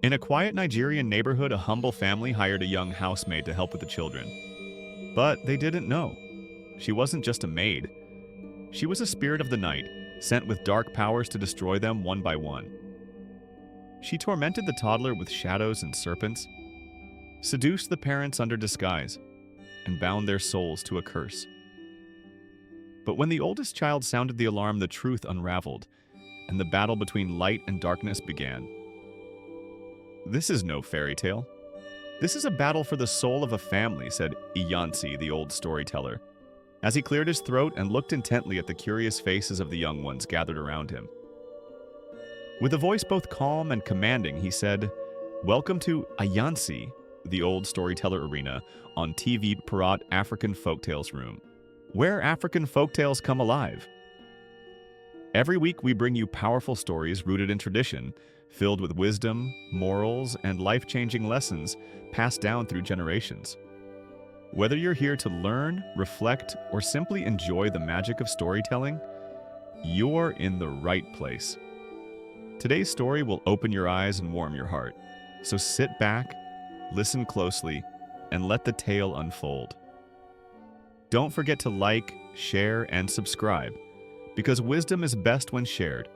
In a quiet Nigerian neighborhood, a humble family hired a young housemaid to help with the children. But they didn't know. She wasn't just a maid. She was a spirit of the night, sent with dark powers to destroy them one by one. She tormented the toddler with shadows and serpents, seduced the parents under disguise, and bound their souls to a curse. But when the oldest child sounded the alarm, the truth unraveled, and the battle between light and darkness began. "This is no fairy tale. This is a battle for the soul of a family," said Iyansi, the old storyteller, as he cleared his throat and looked intently at the curious faces of the young ones gathered around him. With a voice both calm and commanding, he said, "Welcome to Iyansi, the old storyteller arena, on TV Parat African Folktales Room, where African folktales come alive. Every week we bring you powerful stories rooted in tradition, filled with wisdom, morals, and life-changing lessons passed down through generations. Whether you're here to learn, reflect, or simply enjoy the magic of storytelling, you're in the right place. Today's story will open your eyes and warm your heart, so sit back, listen closely, and let the tale unfold. Don't forget to like, share, and subscribe, because wisdom is best when shared."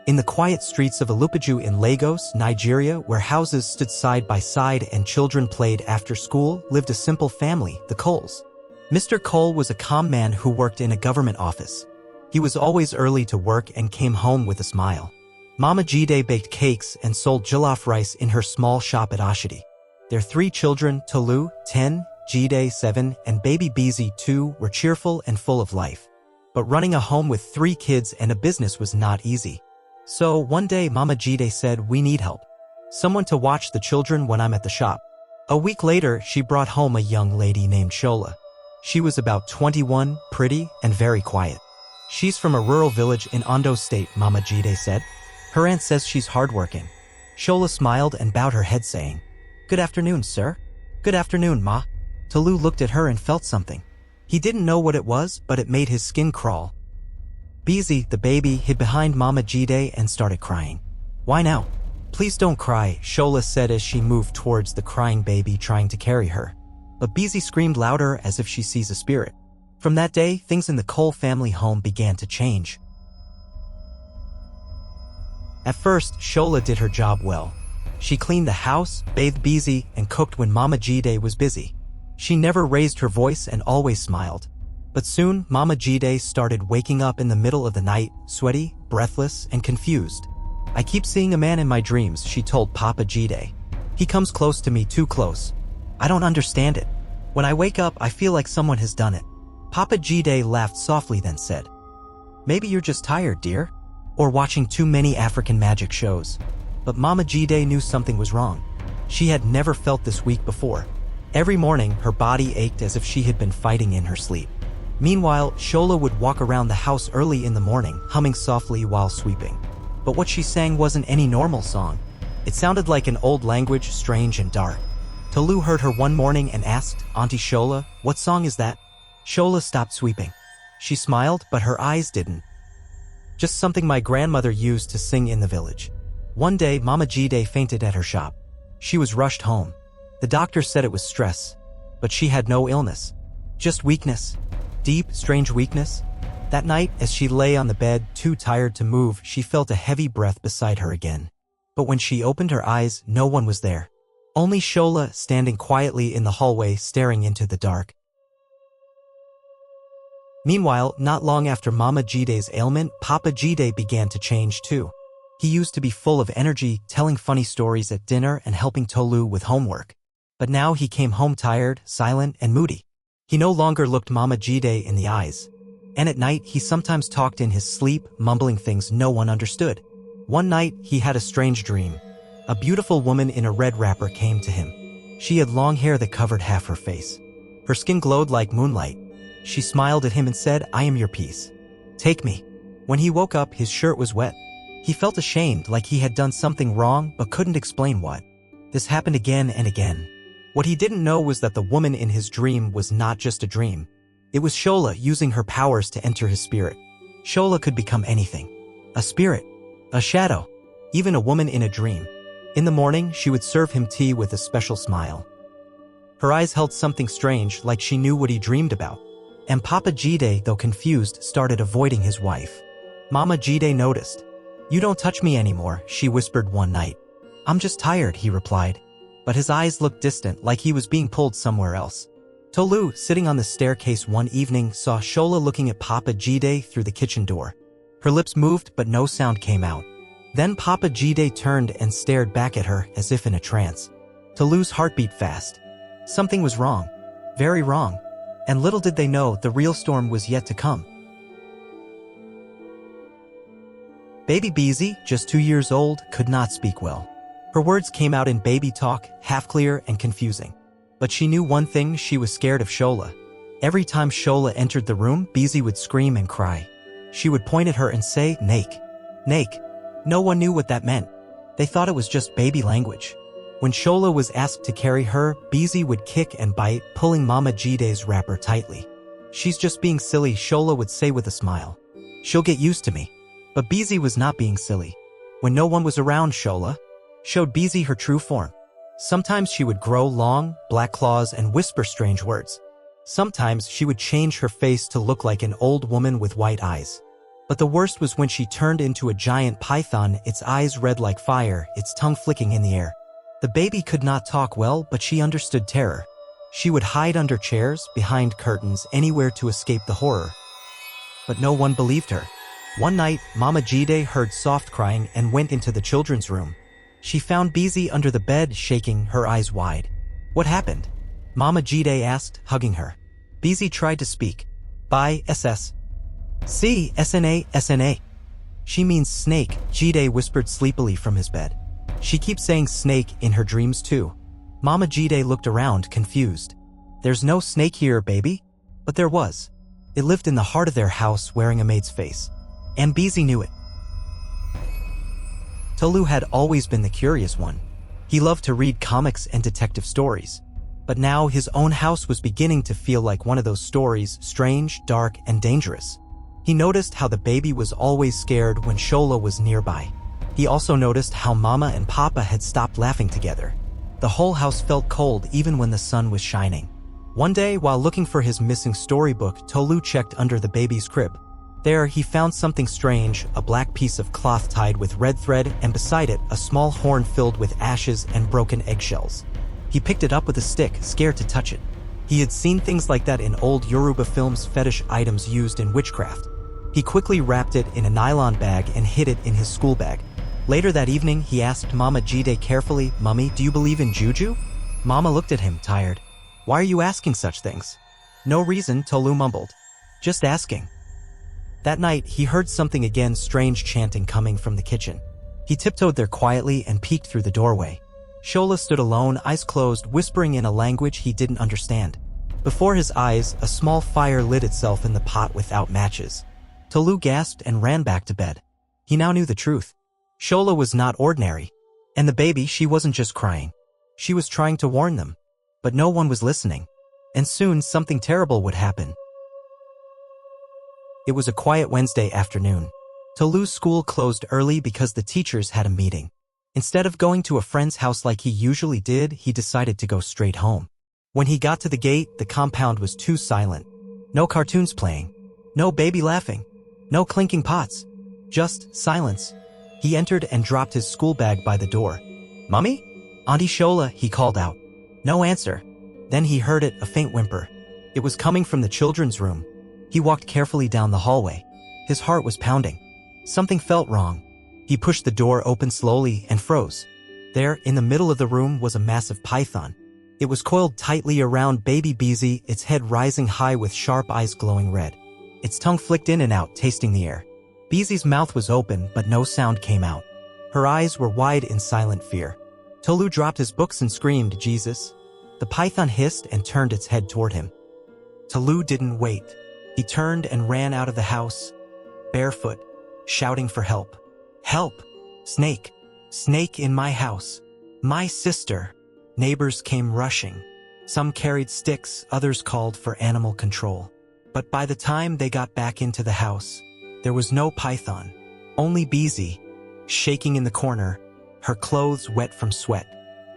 In the quiet streets of Ilupaju in Lagos, Nigeria, where houses stood side by side and children played after school, lived a simple family, the Coles. Mr. Cole was a calm man who worked in a government office. He was always early to work and came home with a smile. Mama Jide baked cakes and sold jollof rice in her small shop at Oshodi. Their 3 children, Tolu, 10, Jide, 7, and baby Beezy, 2, were cheerful and full of life. But running a home with 3 kids and a business was not easy. So one day Mama Jide said, "We need help. Someone to watch the children when I'm at the shop." A week later, she brought home a young lady named Shola. She was about 21, pretty, and very quiet. "She's from a rural village in Ondo State," Mama Jide said. "Her aunt says she's hardworking." Shola smiled and bowed her head saying, "Good afternoon, sir." "Good afternoon, Ma." Tolu looked at her and felt something. He didn't know what it was, but it made his skin crawl. Beezy, the baby, hid behind Mama Jide and started crying. "Why now?" "Please don't cry," Shola said as she moved towards the crying baby trying to carry her. But Beezy screamed louder as if she sees a spirit. From that day, things in the Cole family home began to change. At first, Shola did her job well. She cleaned the house, bathed Beezy, and cooked when Mama Jide was busy. She never raised her voice and always smiled. But soon, Mama Jide started waking up in the middle of the night, sweaty, breathless, and confused. "I keep seeing a man in my dreams," she told Papa Jide. "He comes close to me, too close. I don't understand it. When I wake up, I feel like someone has done it." Papa Jide laughed softly then said, "Maybe you're just tired, dear, or watching too many African magic shows." But Mama Jide knew something was wrong. She had never felt this weak before. Every morning, her body ached as if she had been fighting in her sleep. Meanwhile, Shola would walk around the house early in the morning, humming softly while sweeping. But what she sang wasn't any normal song. It sounded like an old language, strange and dark. Tolu heard her one morning and asked, "Auntie Shola, what song is that?" Shola stopped sweeping. She smiled, but her eyes didn't. "Just something my grandmother used to sing in the village." One day, Mama Jide fainted at her shop. She was rushed home. The doctor said it was stress, but she had no illness, just weakness. Deep, strange weakness. That night, as she lay on the bed, too tired to move, she felt a heavy breath beside her again. But when she opened her eyes, no one was there. Only Shola standing quietly in the hallway, staring into the dark. Meanwhile, not long after Mama Jide's ailment, Papa Jide began to change too. He used to be full of energy, telling funny stories at dinner and helping Tolu with homework. But now he came home tired, silent, and moody. He no longer looked Mama Jide in the eyes. And at night, he sometimes talked in his sleep, mumbling things no one understood. One night, he had a strange dream. A beautiful woman in a red wrapper came to him. She had long hair that covered half her face. Her skin glowed like moonlight. She smiled at him and said, "I am your peace. Take me." When he woke up, his shirt was wet. He felt ashamed, like he had done something wrong, but couldn't explain what. This happened again and again. What he didn't know was that the woman in his dream was not just a dream. It was Shola using her powers to enter his spirit. Shola could become anything. A spirit. A shadow. even a woman in a dream. In the morning, she would serve him tea with a special smile. Her eyes held something strange, like she knew what he dreamed about. And Papa Jide, though confused, started avoiding his wife. Mama Jide noticed. "You don't touch me anymore," she whispered one night. "I'm just tired," he replied. But his eyes looked distant, like he was being pulled somewhere else. Tolu, sitting on the staircase one evening, saw Shola looking at Papa Jide through the kitchen door. Her lips moved, but no sound came out. Then Papa Jide turned and stared back at her as if in a trance. Tolu's heart beat fast. Something was wrong. Very wrong. And little did they know, the real storm was yet to come. Baby Beezy, just 2 years old, could not speak well. Her words came out in baby talk, half clear and confusing. But she knew one thing: she was scared of Shola. Every time Shola entered the room, Beezy would scream and cry. She would point at her and say, "Nake. Nake." No one knew what that meant. They thought it was just baby language. When Shola was asked to carry her, Beezy would kick and bite, pulling Mama Jide's wrapper tightly. "She's just being silly," Shola would say with a smile. "She'll get used to me." But Beezy was not being silly. When no one was around, Shola showed Beezy her true form. Sometimes she would grow long, black claws and whisper strange words. Sometimes she would change her face to look like an old woman with white eyes. But the worst was when she turned into a giant python, its eyes red like fire, its tongue flicking in the air. The baby could not talk well, but she understood terror. She would hide under chairs, behind curtains, anywhere to escape the horror. But no one believed her. One night, Mama Jide heard soft crying and went into the children's room. She found Beezy under the bed, shaking, her eyes wide. "What happened?" Mama Jide asked, hugging her. Beezy tried to speak. "By SS. C, SNA, SNA. She means snake," Jide whispered sleepily from his bed. "She keeps saying snake in her dreams too." Mama Jide looked around, confused. "There's no snake here, baby." But there was. It lived in the heart of their house, wearing a maid's face. And Beezy knew it. Tolu had always been the curious one. He loved to read comics and detective stories. But now his own house was beginning to feel like one of those stories, strange, dark, and dangerous. He noticed how the baby was always scared when Shola was nearby. He also noticed how Mama and Papa had stopped laughing together. The whole house felt cold even when the sun was shining. One day, while looking for his missing storybook, Tolu checked under the baby's crib. There, he found something strange, a black piece of cloth tied with red thread, and beside it, a small horn filled with ashes and broken eggshells. He picked it up with a stick, scared to touch it. He had seen things like that in old Yoruba films, fetish items used in witchcraft. He quickly wrapped it in a nylon bag and hid it in his school bag. Later that evening, he asked Mama Jide carefully, "Mummy, do you believe in juju?" Mama looked at him, tired. "Why are you asking such things?" "No reason," Tolu mumbled. "Just asking." That night, he heard something again, strange chanting coming from the kitchen. He tiptoed there quietly and peeked through the doorway. Shola stood alone, eyes closed, whispering in a language he didn't understand. Before his eyes, a small fire lit itself in the pot without matches. Tolu gasped and ran back to bed. He now knew the truth. Shola was not ordinary. And the baby, she wasn't just crying. She was trying to warn them. But no one was listening. And soon something terrible would happen. It was a quiet Wednesday afternoon. Tolu's school closed early because the teachers had a meeting. Instead of going to a friend's house like he usually did, he decided to go straight home. When he got to the gate, the compound was too silent. No cartoons playing. No baby laughing. No clinking pots. Just silence. He entered and dropped his school bag by the door. "Mummy? Auntie Shola," he called out. No answer. Then he heard it, a faint whimper. It was coming from the children's room. He walked carefully down the hallway. His heart was pounding. Something felt wrong. He pushed the door open slowly and froze. There, in the middle of the room, was a massive python. It was coiled tightly around baby Beezy, its head rising high with sharp eyes glowing red. Its tongue flicked in and out, tasting the air. Beezy's mouth was open, but no sound came out. Her eyes were wide in silent fear. Tolu dropped his books and screamed, "Jesus!" The python hissed and turned its head toward him. Tolu didn't wait. He turned and ran out of the house, barefoot, shouting for help. "Help! Snake! Snake in my house! My sister!" Neighbors came rushing. Some carried sticks, others called for animal control. But by the time they got back into the house, there was no python, only Beezy. shaking in the corner, her clothes wet from sweat,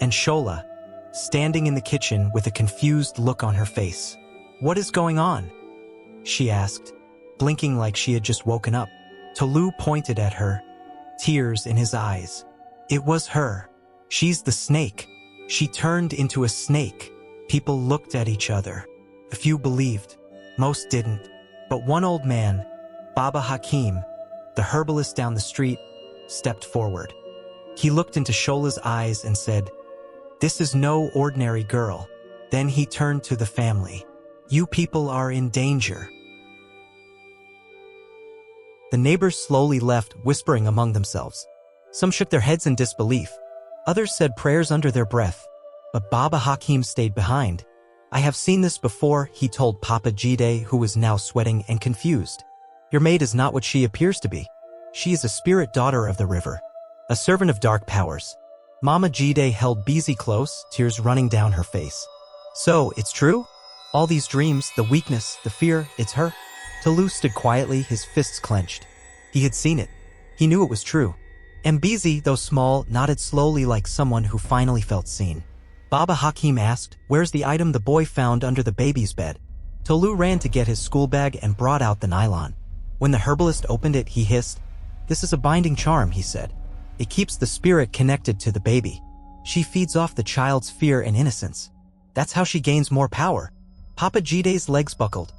and Shola, standing in the kitchen with a confused look on her face. "What is going on?" she asked, blinking like she had just woken up. Tolu pointed at her, tears in his eyes. It was her. "She's the snake. She turned into a snake." People looked at each other. A few believed, most didn't. But one old man, Baba Hakim, the herbalist down the street, stepped forward. He looked into Shola's eyes and said, "This is no ordinary girl." Then he turned to the family. "You people are in danger." The neighbors slowly left, whispering among themselves. Some shook their heads in disbelief. Others said prayers under their breath. But Baba Hakim stayed behind. "I have seen this before," he told Papa Jide, who was now sweating and confused. "Your maid is not what she appears to be. She is a spirit daughter of the river, a servant of dark powers." Mama Jide held Bizi close, tears running down her face. "So, it's true? All these dreams, the weakness, the fear, it's her?" Tolu stood quietly, his fists clenched. He had seen it. He knew it was true. And Bizi, though small, nodded slowly like someone who finally felt seen. Baba Hakim asked, "Where's the item the boy found under the baby's bed?" Tolu ran to get his school bag and brought out the nylon. When the herbalist opened it, he hissed. "This is a binding charm," he said. "It keeps the spirit connected to the baby. She feeds off the child's fear and innocence. That's how she gains more power." Papa Jide's legs buckled.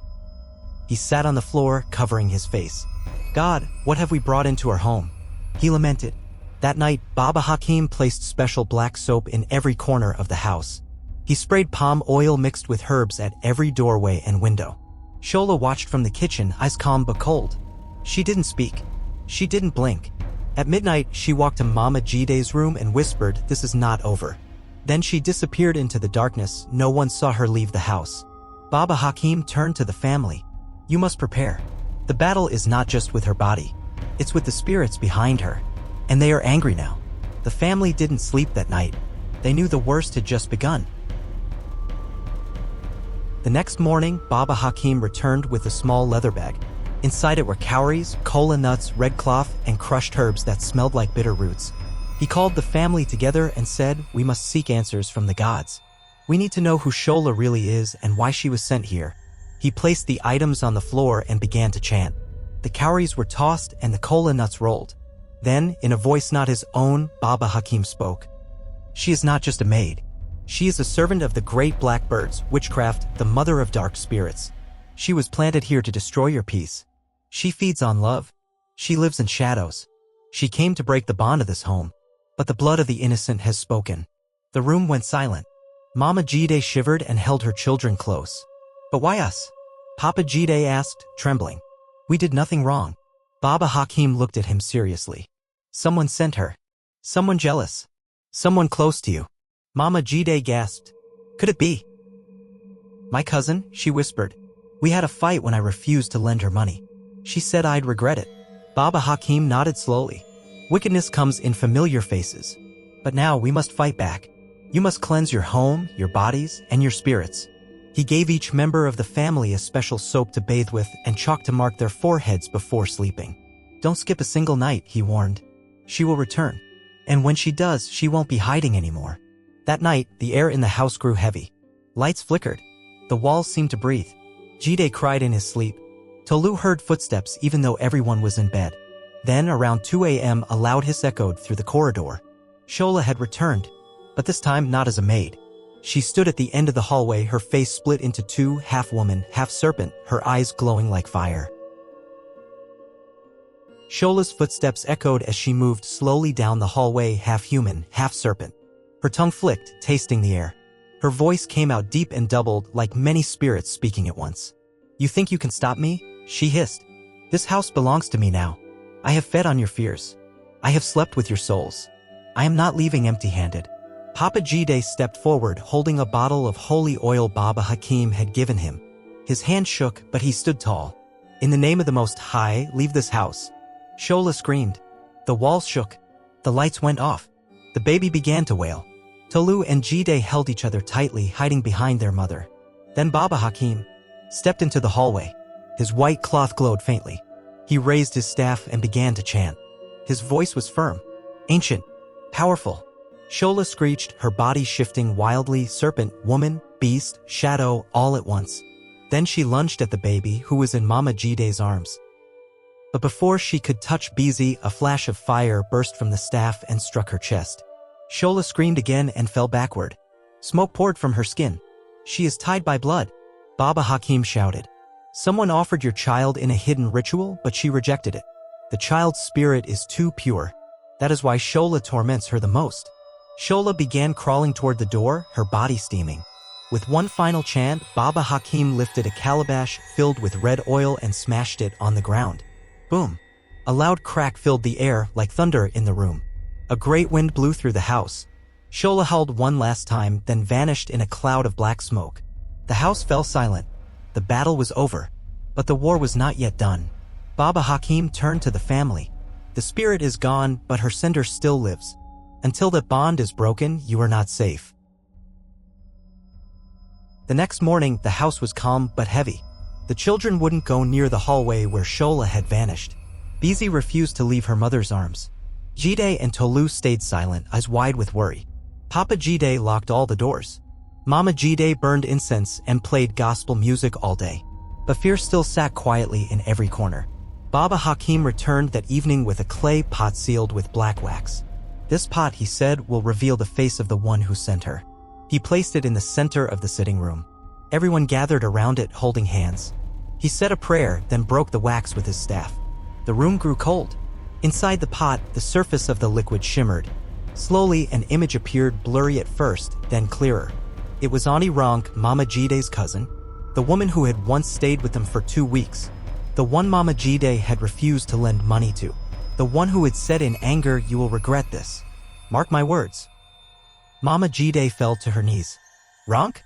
He sat on the floor, covering his face. "God, what have we brought into our home?" he lamented. That night, Baba Hakim placed special black soap in every corner of the house. He sprayed palm oil mixed with herbs at every doorway and window. Shola watched from the kitchen, eyes calm but cold. She didn't speak. She didn't blink. At midnight, she walked to Mama Jide's room and whispered, "This is not over." Then she disappeared into the darkness. No one saw her leave the house. Baba Hakim turned to the family. "You must prepare. The battle is not just with her body. It's with the spirits behind her. And they are angry now." The family didn't sleep that night. They knew the worst had just begun. The next morning, Baba Hakim returned with a small leather bag. Inside it were cowries, cola nuts, red cloth, and crushed herbs that smelled like bitter roots. He called the family together and said, "We must seek answers from the gods. We need to know who Shola really is and why she was sent here." He placed the items on the floor and began to chant. The cowries were tossed and the cola nuts rolled. Then, in a voice not his own, Baba Hakim spoke. "She is not just a maid. She is a servant of the great black birds, witchcraft, the mother of dark spirits. She was planted here to destroy your peace. She feeds on love. She lives in shadows. She came to break the bond of this home. But the blood of the innocent has spoken." The room went silent. Mama Jide shivered and held her children close. "But why us?" Papa Jide asked, trembling. "We did nothing wrong." Baba Hakim looked at him seriously. "Someone sent her. Someone jealous. Someone close to you." Mama Jide gasped. "Could it be?" "My cousin," she whispered. "We had a fight when I refused to lend her money. She said I'd regret it." Baba Hakim nodded slowly. "Wickedness comes in familiar faces. But now we must fight back. You must cleanse your home, your bodies, and your spirits." He gave each member of the family a special soap to bathe with and chalk to mark their foreheads before sleeping. "Don't skip a single night," he warned. "She will return. And when she does, she won't be hiding anymore." That night, the air in the house grew heavy. Lights flickered. The walls seemed to breathe. Jide cried in his sleep. Tolu heard footsteps even though everyone was in bed. Then, around 2 a.m., a loud hiss echoed through the corridor. Shola had returned, but this time not as a maid. She stood at the end of the hallway, her face split into two, half woman, half serpent, her eyes glowing like fire. Shola's footsteps echoed as she moved slowly down the hallway, half human, half serpent. Her tongue flicked, tasting the air. Her voice came out deep and doubled, like many spirits speaking at once. "You think you can stop me?" she hissed. "This house belongs to me now. I have fed on your fears. I have slept with your souls. I am not leaving empty-handed." Papa Jide stepped forward, holding a bottle of holy oil Baba Hakim had given him. His hand shook, but he stood tall. "In the name of the Most High, leave this house." Shola screamed. The walls shook. The lights went off. The baby began to wail. Tolu and Jide held each other tightly, hiding behind their mother. Then Baba Hakim stepped into the hallway. His white cloth glowed faintly. He raised his staff and began to chant. His voice was firm. Ancient. Powerful. Shola screeched, her body shifting wildly, serpent, woman, beast, shadow, all at once. Then she lunged at the baby who was in Mama Jide's arms. But before she could touch Beezy, a flash of fire burst from the staff and struck her chest. Shola screamed again and fell backward. Smoke poured from her skin. She is tied by blood. Baba Hakim shouted. Someone offered your child in a hidden ritual, but she rejected it. The child's spirit is too pure. That is why Shola torments her the most. Shola began crawling toward the door, her body steaming. With one final chant, Baba Hakim lifted a calabash filled with red oil and smashed it on the ground. Boom! A loud crack filled the air like thunder in the room. A great wind blew through the house. Shola howled one last time, then vanished in a cloud of black smoke. The house fell silent. The battle was over. But the war was not yet done. Baba Hakim turned to the family. The spirit is gone, but her sender still lives. Until that bond is broken, you are not safe. The next morning, the house was calm but heavy. The children wouldn't go near the hallway where Shola had vanished. Beezy refused to leave her mother's arms. Jide and Tolu stayed silent, eyes wide with worry. Papa Jide locked all the doors. Mama Jide burned incense and played gospel music all day. But fear still sat quietly in every corner. Baba Hakim returned that evening with a clay pot sealed with black wax. This pot, he said, will reveal the face of the one who sent her. He placed it in the center of the sitting room. Everyone gathered around it holding hands. He said a prayer, then broke the wax with his staff. The room grew cold. Inside the pot, the surface of the liquid shimmered. Slowly, an image appeared, blurry at first, then clearer. It was Auntie Ronk, Mama Jide's cousin, the woman who had once stayed with them for 2 weeks. The one Mama Jide had refused to lend money to. The one who had said in anger, "You will regret this. Mark my words." Mama Jide fell to her knees. "Ronk?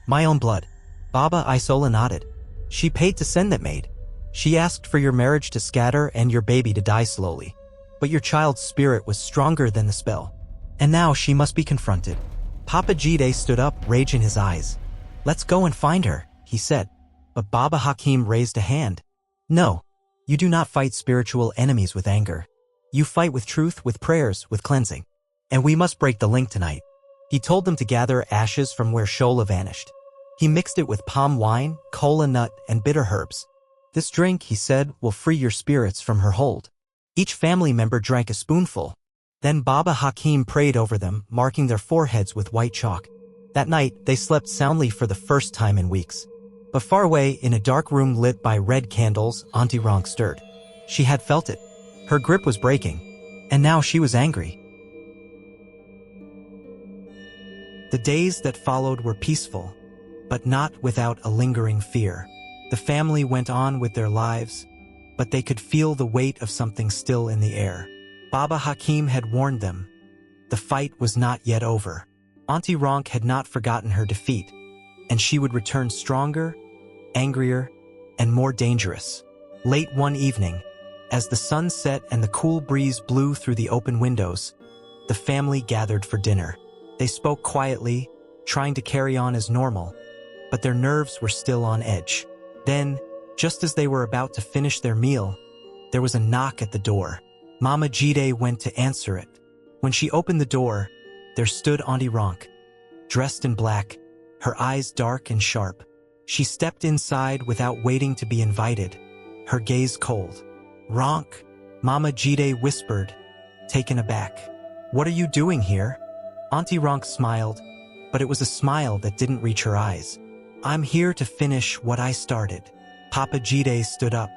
My own blood." Baba Isola nodded. "She paid to send that maid. She asked for your marriage to scatter and your baby to die slowly. But your child's spirit was stronger than the spell. And now she must be confronted." Papa Jide stood up, rage in his eyes. "Let's go and find her," he said. But Baba Hakim raised a hand. "No. You do not fight spiritual enemies with anger. You fight with truth, with prayers, with cleansing. And we must break the link tonight." He told them to gather ashes from where Shola vanished. He mixed it with palm wine, kola nut, and bitter herbs. "This drink," he said, "will free your spirits from her hold." Each family member drank a spoonful. Then Baba Hakim prayed over them, marking their foreheads with white chalk. That night, they slept soundly for the first time in weeks. But far away, in a dark room lit by red candles, Auntie Ronk stirred. She had felt it. Her grip was breaking. And now she was angry. The days that followed were peaceful, but not without a lingering fear. The family went on with their lives, but they could feel the weight of something still in the air. Baba Hakim had warned them. The fight was not yet over. Auntie Ronk had not forgotten her defeat, and she would return stronger, angrier, and more dangerous. Late one evening, as the sun set and the cool breeze blew through the open windows, the family gathered for dinner. They spoke quietly, trying to carry on as normal, but their nerves were still on edge. Then, just as they were about to finish their meal, there was a knock at the door. Mama Jide went to answer it. When she opened the door, there stood Auntie Ronk, dressed in black, her eyes dark and sharp. She stepped inside without waiting to be invited, her gaze cold. "Ronk," Mama Jide whispered, taken aback. "What are you doing here?" Auntie Ronk smiled, but it was a smile that didn't reach her eyes. "I'm here to finish what I started." Papa Jide stood up.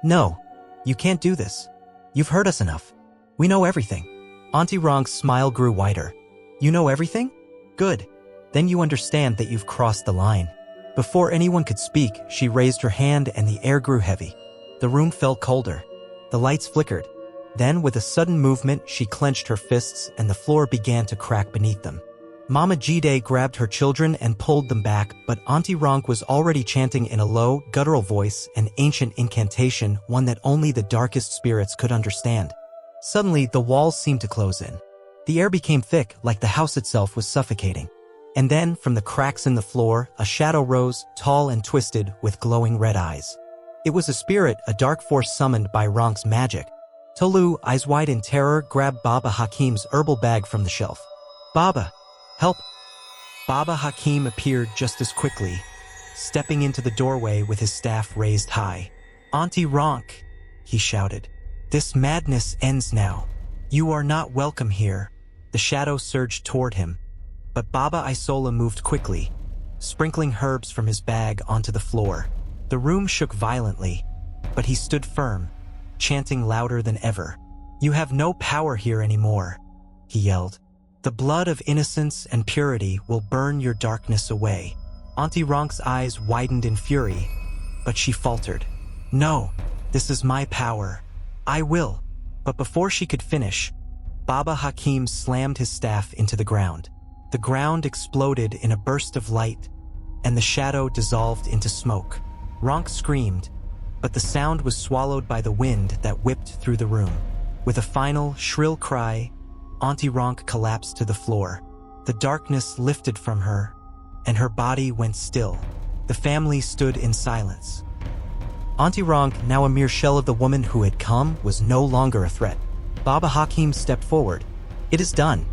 "No, you can't do this. You've heard us enough. We know everything." Auntie Ronk's smile grew wider. "You know everything? Good. Then you understand that you've crossed the line." Before anyone could speak, she raised her hand and the air grew heavy. The room felt colder. The lights flickered. Then, with a sudden movement, she clenched her fists and the floor began to crack beneath them. Mama Jide grabbed her children and pulled them back, but Auntie Ronk was already chanting in a low, guttural voice an ancient incantation, one that only the darkest spirits could understand. Suddenly, the walls seemed to close in. The air became thick, like the house itself was suffocating. And then, from the cracks in the floor, a shadow rose, tall and twisted, with glowing red eyes. It was a spirit, a dark force summoned by Ronk's magic. Tolu, eyes wide in terror, grabbed Baba Hakim's herbal bag from the shelf. Baba, help! Baba Hakim appeared just as quickly, stepping into the doorway with his staff raised high. Auntie Ronk, he shouted. This madness ends now. You are not welcome here. The shadow surged toward him, but Baba Isola moved quickly, sprinkling herbs from his bag onto the floor. The room shook violently, but he stood firm, chanting louder than ever. You have no power here anymore, he yelled. The blood of innocence and purity will burn your darkness away. Auntie Ronk's eyes widened in fury, but she faltered. No, this is my power. I will. But before she could finish, Baba Hakim slammed his staff into the ground. The ground exploded in a burst of light, and the shadow dissolved into smoke. Ronk screamed, but the sound was swallowed by the wind that whipped through the room. With a final, shrill cry, Auntie Ronk collapsed to the floor. The darkness lifted from her, and her body went still. The family stood in silence. Auntie Ronk, now a mere shell of the woman who had come, was no longer a threat. Baba Hakim stepped forward. It is done.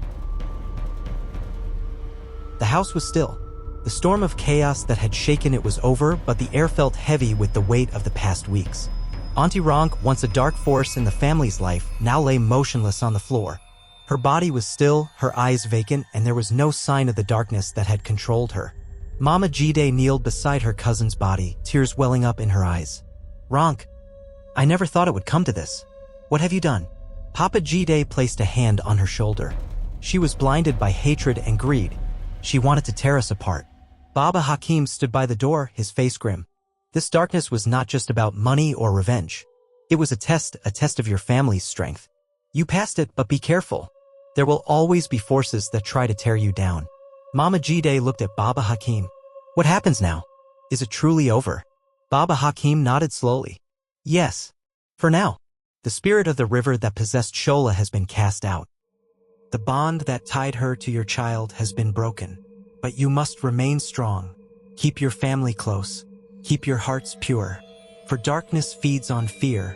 The house was still. The storm of chaos that had shaken it was over, but the air felt heavy with the weight of the past weeks. Auntie Ronk, once a dark force in the family's life, now lay motionless on the floor. Her body was still, her eyes vacant, and there was no sign of the darkness that had controlled her. Mama Jide kneeled beside her cousin's body, tears welling up in her eyes. Ronk, I never thought it would come to this. What have you done? Papa Jide placed a hand on her shoulder. She was blinded by hatred and greed. She wanted to tear us apart. Baba Hakim stood by the door, his face grim. This darkness was not just about money or revenge. It was a test of your family's strength. You passed it, but be careful. There will always be forces that try to tear you down. Mama Jide looked at Baba Hakim. What happens now? Is it truly over? Baba Hakim nodded slowly. Yes. For now. The spirit of the river that possessed Shola has been cast out. The bond that tied her to your child has been broken. But you must remain strong. Keep your family close. Keep your hearts pure. For darkness feeds on fear,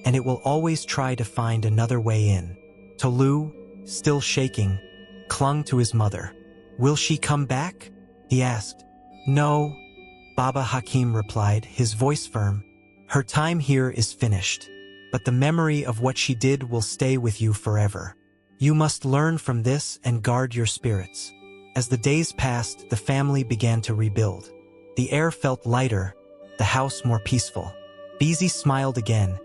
and it will always try to find another way in. Tolu, still shaking, clung to his mother. Will she come back? He asked. No, Baba Hakim replied, his voice firm. Her time here is finished, but the memory of what she did will stay with you forever. You must learn from this and guard your spirits. As the days passed, the family began to rebuild. The air felt lighter, the house more peaceful. Beezy smiled again,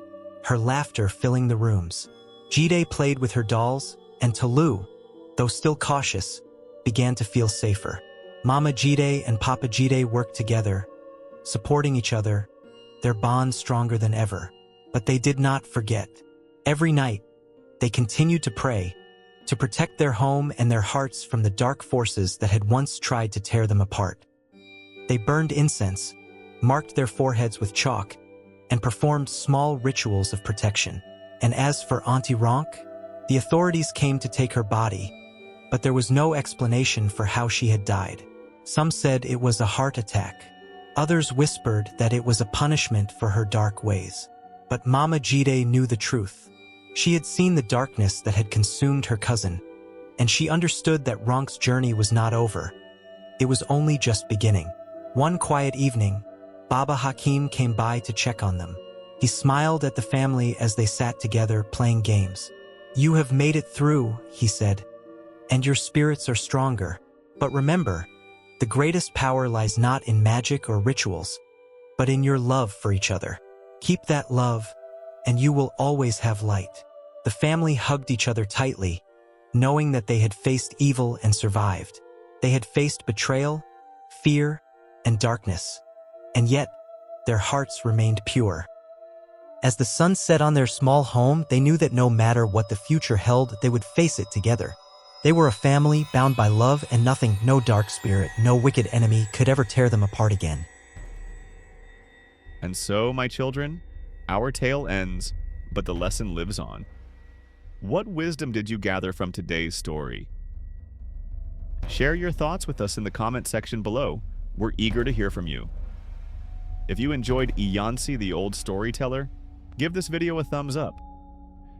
her laughter filling the rooms. Jide played with her dolls, and Tolu, though still cautious, began to feel safer. Mama Jide and Papa Jide worked together, supporting each other, their bond stronger than ever. But they did not forget. Every night, they continued to pray, to protect their home and their hearts from the dark forces that had once tried to tear them apart. They burned incense, marked their foreheads with chalk, and performed small rituals of protection. And as for Auntie Ronk, the authorities came to take her body, but there was no explanation for how she had died. Some said it was a heart attack. Others whispered that it was a punishment for her dark ways. But Mama Jide knew the truth. She had seen the darkness that had consumed her cousin, and she understood that Ronk's journey was not over. It was only just beginning. One quiet evening, Baba Hakim came by to check on them. He smiled at the family as they sat together playing games. You have made it through, he said, and your spirits are stronger. But remember, the greatest power lies not in magic or rituals, but in your love for each other. Keep that love, and you will always have light. The family hugged each other tightly, knowing that they had faced evil and survived. They had faced betrayal, fear, and darkness, and yet their hearts remained pure. As the sun set on their small home, they knew that no matter what the future held, they would face it together. They were a family bound by love, and nothing, no dark spirit, no wicked enemy could ever tear them apart again. And so, my children, our tale ends, but the lesson lives on. What wisdom did you gather from today's story? Share your thoughts with us in the comment section below. We're eager to hear from you. If you enjoyed Iyansi the Old Storyteller, give this video a thumbs up.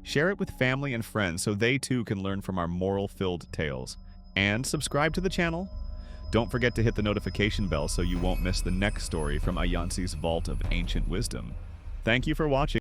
Share it with family and friends so they too can learn from our moral-filled tales. And subscribe to the channel. Don't forget to hit the notification bell so you won't miss the next story from Ayansi's Vault of Ancient Wisdom. Thank you for watching.